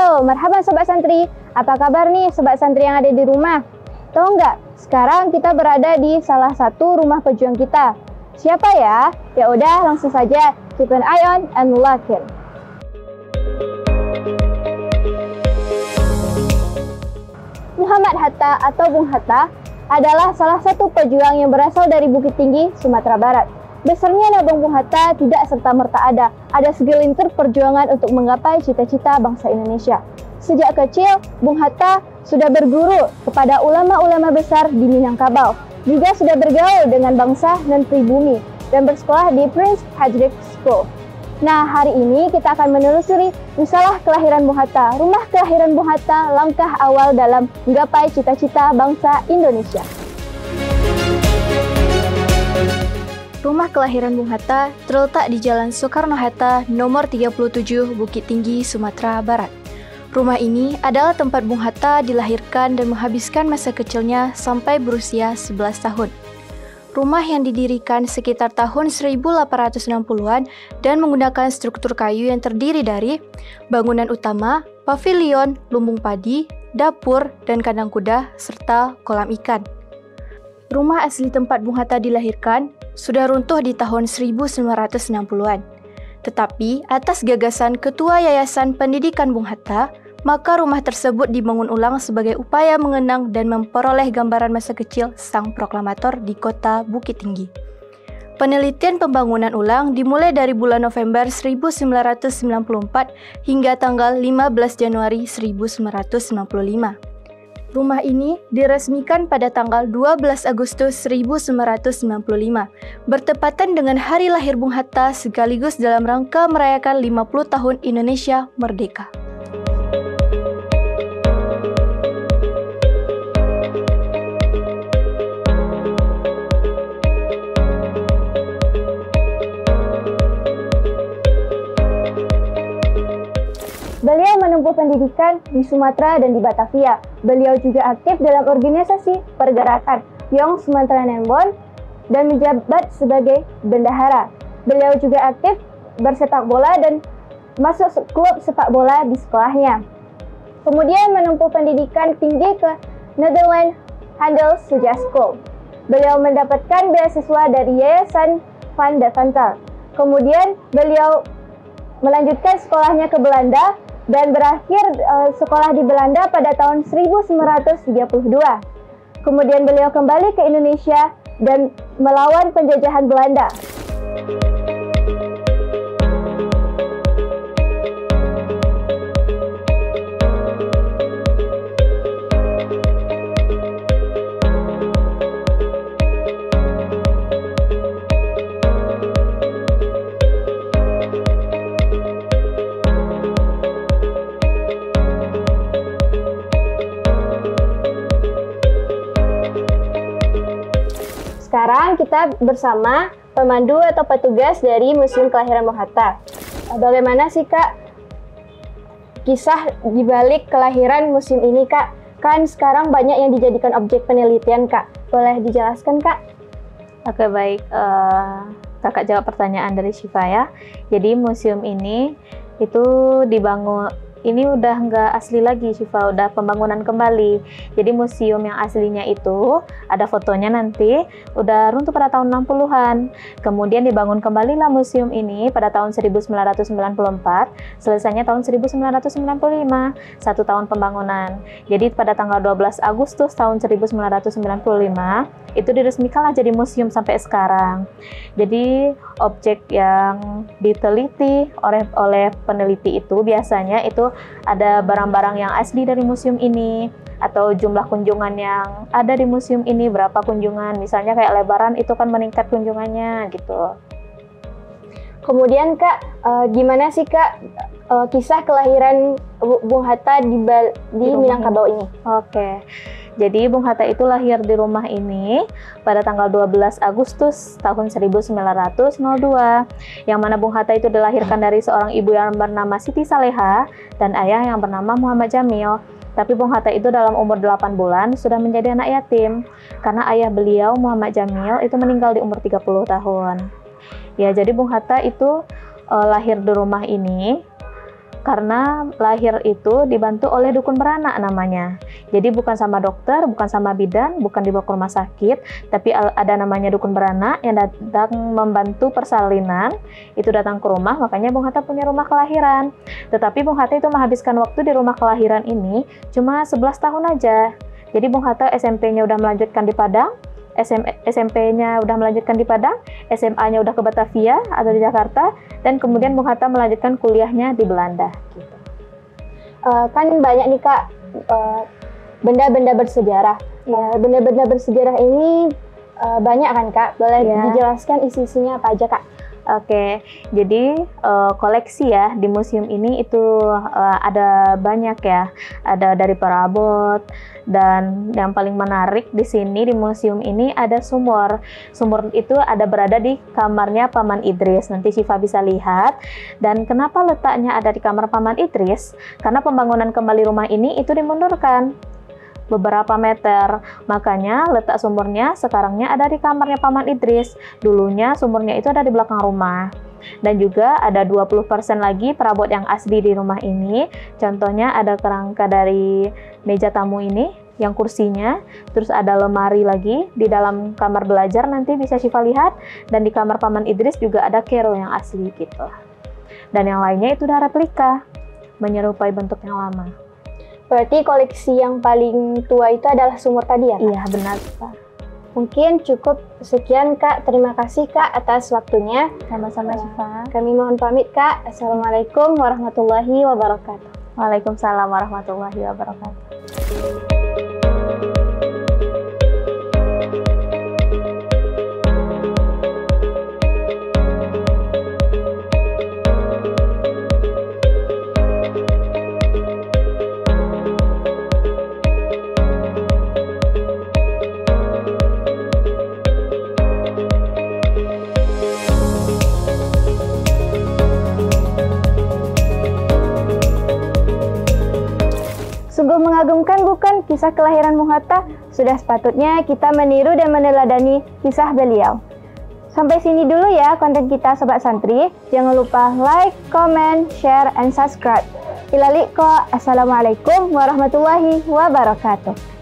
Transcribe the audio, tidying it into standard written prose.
Halo, marhaban Sobat Santri. Apa kabar nih Sobat Santri yang ada di rumah? Tahu nggak? Sekarang kita berada di salah satu rumah pejuang kita. Siapa ya? Ya udah, langsung saja. Keep an eye on and lock in. Muhammad Hatta atau Bung Hatta adalah salah satu pejuang yang berasal dari Bukit Tinggi, Sumatera Barat. Besarnya nama Bung Hatta tidak serta-merta ada segelintir perjuangan untuk menggapai cita-cita bangsa Indonesia. Sejak kecil, Bung Hatta sudah berguru kepada ulama-ulama besar di Minangkabau, juga sudah bergaul dengan bangsa dan pribumi, dan bersekolah di Prince Frederick School. Nah, hari ini kita akan menelusuri risalah kelahiran Bung Hatta, rumah kelahiran Bung Hatta, langkah awal dalam menggapai cita-cita bangsa Indonesia. Rumah kelahiran Bung Hatta terletak di Jalan Soekarno-Hatta nomor 37 Bukit Tinggi, Sumatera Barat. Rumah ini adalah tempat Bung Hatta dilahirkan dan menghabiskan masa kecilnya sampai berusia 11 tahun. Rumah yang didirikan sekitar tahun 1860-an dan menggunakan struktur kayu yang terdiri dari bangunan utama, pavilion, lumbung padi, dapur, dan kandang kuda, serta kolam ikan. Rumah asli tempat Bung Hatta dilahirkan sudah runtuh di tahun 1960-an. Tetapi atas gagasan Ketua Yayasan Pendidikan Bung Hatta, maka rumah tersebut dibangun ulang sebagai upaya mengenang dan memperoleh gambaran masa kecil sang proklamator di kota Bukit Tinggi. Penelitian pembangunan ulang dimulai dari bulan November 1994 hingga tanggal 15 Januari 1995. Rumah ini diresmikan pada tanggal 12 Agustus 1995, bertepatan dengan hari lahir Bung Hatta sekaligus dalam rangka merayakan 50 tahun Indonesia Merdeka. Beliau menempuh pendidikan di Sumatera dan di Batavia. Beliau juga aktif dalam organisasi pergerakan Young Sumatra Nembon dan menjabat sebagai bendahara. Beliau juga aktif bersepak bola dan masuk klub sepak bola di sekolahnya. Kemudian menempuh pendidikan tinggi ke Netherlands Handelschool School. Beliau mendapatkan beasiswa dari Yayasan Van de Vantal. Kemudian beliau melanjutkan sekolahnya ke Belanda dan berakhir sekolah di Belanda pada tahun 1932. Kemudian beliau kembali ke Indonesia dan melawan penjajahan Belanda. Sekarang kita bersama pemandu atau petugas dari Museum Kelahiran Bung Hatta. Bagaimana sih Kak kisah di balik kelahiran museum ini Kak? Kan sekarang banyak yang dijadikan objek penelitian Kak. Boleh dijelaskan Kak? Oke baik, Kakak jawab pertanyaan dari Syifa ya. Jadi museum ini itu dibangun, ini udah nggak asli lagi Syifa, udah pembangunan kembali. Jadi museum yang aslinya itu ada fotonya nanti, udah runtuh pada tahun 60-an. Kemudian dibangun kembali lah museum ini pada tahun 1994, selesainya tahun 1995, 1 tahun pembangunan. Jadi pada tanggal 12 Agustus tahun 1995, itu diresmikanlah jadi museum sampai sekarang. Jadi objek yang diteliti oleh peneliti itu biasanya itu ada barang-barang yang asli dari museum ini, atau jumlah kunjungan yang ada di museum ini, berapa kunjungan, misalnya kayak Lebaran itu kan meningkat kunjungannya gitu. Kemudian Kak, gimana sih Kak kisah kelahiran Bung Hatta di Minangkabau ini? Oke. Jadi Bung Hatta itu lahir di rumah ini pada tanggal 12 Agustus tahun 1902, yang mana Bung Hatta itu dilahirkan dari seorang ibu yang bernama Siti Saleha dan ayah yang bernama Muhammad Jamil. Tapi Bung Hatta itu dalam umur 8 bulan sudah menjadi anak yatim karena ayah beliau Muhammad Jamil itu meninggal di umur 30 tahun. Ya, jadi Bung Hatta itu lahir di rumah ini karena lahir itu dibantu oleh dukun beranak namanya. Jadi bukan sama dokter, bukan sama bidan, bukan dibawa ke rumah sakit, tapi ada namanya dukun beranak yang datang membantu persalinan, itu datang ke rumah, makanya Bung Hatta punya rumah kelahiran. Tetapi Bung Hatta itu menghabiskan waktu di rumah kelahiran ini cuma 11 tahun aja. Jadi Bung Hatta SMP-nya udah melanjutkan di Padang, SMP-nya udah melanjutkan di Padang, SMA-nya udah ke Batavia atau di Jakarta, dan kemudian Bung Hatta melanjutkan kuliahnya di Belanda. Gitu. Kan banyak nih Kak benda-benda bersejarah. Ya, benda-benda bersejarah ini banyak kan Kak? Boleh dijelaskan isi-isinya apa aja Kak? Oke, jadi koleksi ya di museum ini itu ada banyak ya, ada dari perabot, dan yang paling menarik di sini di museum ini ada sumur. Sumur itu ada berada di kamarnya Paman Idris. Nanti Syifa bisa lihat. Dan kenapa letaknya ada di kamar Paman Idris? Karena pembangunan kembali rumah ini itu dimundurkan beberapa meter, makanya letak sumurnya sekarangnya ada di kamarnya Paman Idris. Dulunya sumurnya itu ada di belakang rumah. Dan juga ada 20% lagi perabot yang asli di rumah ini. Contohnya ada kerangka dari meja tamu ini, yang kursinya, terus ada lemari lagi di dalam kamar belajar, nanti bisa Syifa lihat. Dan di kamar Paman Idris juga ada kero yang asli gitu. Dan yang lainnya itu udah replika, menyerupai bentuk yang lama. Berarti koleksi yang paling tua itu adalah sumur tadi ya Kak? Iya, benar Pak. Mungkin cukup sekian Kak. Terima kasih Kak atas waktunya. Sama-sama Syifa. Kami mohon pamit Kak. Assalamualaikum warahmatullahi wabarakatuh. Waalaikumsalam warahmatullahi wabarakatuh. Sungguh mengagumkan bukan kisah kelahiran Bung Hatta? Sudah sepatutnya kita meniru dan meneladani kisah beliau. Sampai sini dulu ya konten kita Sobat Santri. Jangan lupa like, comment, share, and subscribe. Ila liqa. Assalamualaikum warahmatullahi wabarakatuh.